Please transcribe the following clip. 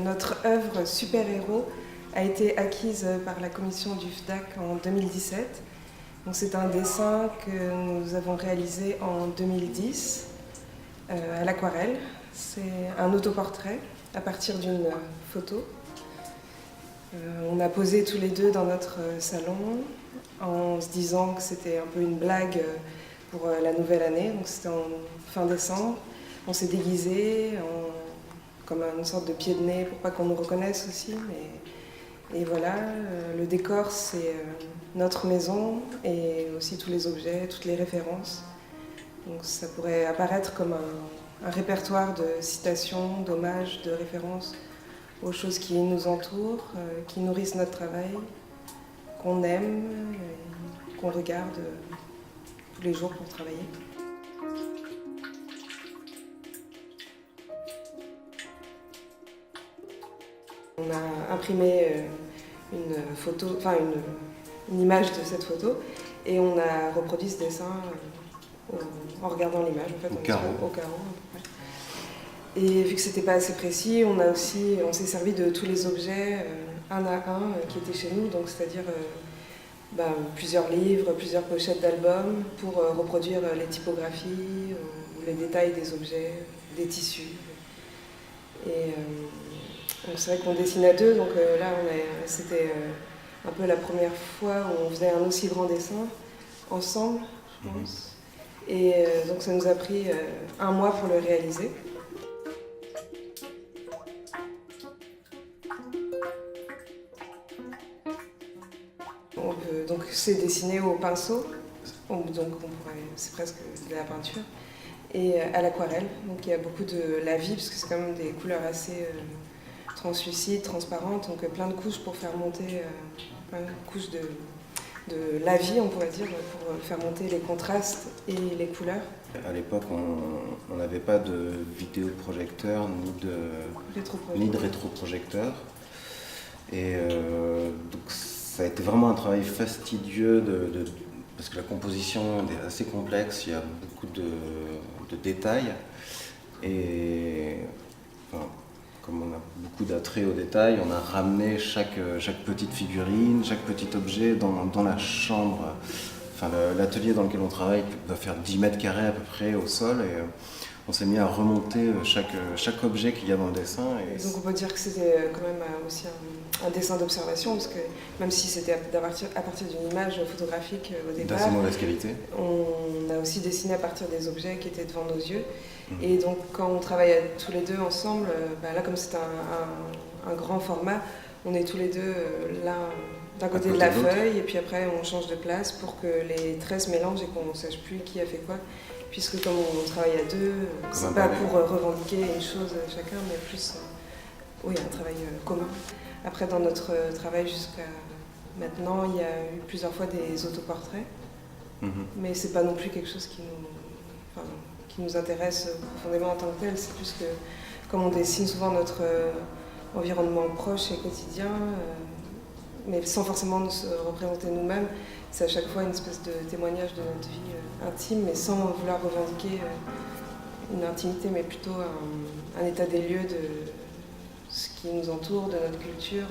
Notre œuvre Super-héros a été acquise par la commission du FDAC en 2017. C'est un dessin que nous avons réalisé en 2010 à l'aquarelle. C'est un autoportrait à partir d'une photo. On a posé tous les deux dans notre salon en se disant que c'était un peu une blague pour la nouvelle année. Donc c'était en fin décembre. On s'est déguisés comme une sorte de pied de nez pour pas qu'on nous reconnaisse aussi. Et voilà, le décor c'est notre maison et aussi tous les objets, toutes les références. Donc ça pourrait apparaître comme un répertoire de citations, d'hommages, de références aux choses qui nous entourent, qui nourrissent notre travail, qu'on aime, qu'on regarde tous les jours pour travailler. On a imprimé une image de cette photo et on a reproduit ce dessin en regardant l'image, en fait, au carreau. Au carreau à peu près. Et vu que c'était pas assez précis, on s'est servi de tous les objets un à un qui étaient chez nous, donc c'est-à-dire plusieurs livres, plusieurs pochettes d'albums pour reproduire les typographies ou les détails des objets, des tissus. Et c'est vrai qu'on dessine à deux, donc là c'était un peu la première fois où on faisait un aussi grand dessin ensemble, je pense. Et donc ça nous a pris un mois pour le réaliser. Donc c'est dessiné au pinceau, c'est presque de la peinture, et à l'aquarelle. Donc il y a beaucoup de lavis, parce que c'est quand même des couleurs assez translucides, transparentes, donc plein de couches pour faire monter, plein de couches de lavis, on pourrait dire, pour faire monter les contrastes et les couleurs. À l'époque, on n'avait pas de vidéoprojecteur ni de rétroprojecteur. Et donc ça a été vraiment un travail fastidieux parce que la composition est assez complexe, il y a beaucoup de détails. Et comme on a beaucoup d'attrait aux détails, on a ramené chaque petite figurine, chaque petit objet dans la chambre. L'atelier dans lequel on travaille doit faire 10 mètres carrés à peu près au sol. Et on s'est mis à remonter chaque objet qu'il y a dans le dessin. Et donc on peut dire que c'était quand même aussi un dessin d'observation, parce que même si c'était à partir d'une image photographique au départ, d'assez mauvaise qualité, on a aussi dessiné à partir des objets qui étaient devant nos yeux. Et donc quand on travaille tous les deux ensemble, là comme c'est un grand format, on est tous les deux là d'un côté de la feuille, et puis après on change de place pour que les traits se mélangent et qu'on ne sache plus qui a fait quoi. Puisque comme on travaille à deux, c'est pas pour revendiquer une chose chacun, mais plus un travail commun. Après, dans notre travail jusqu'à maintenant, il y a eu plusieurs fois des autoportraits, mais c'est pas non plus quelque chose qui nous intéresse profondément en tant que tel. C'est plus que, comme on dessine souvent notre environnement proche et quotidien, mais sans forcément nous représenter nous-mêmes, c'est à chaque fois une espèce de témoignage de notre vie intime, mais sans vouloir revendiquer une intimité, mais plutôt un état des lieux de ce qui nous entoure, de notre culture.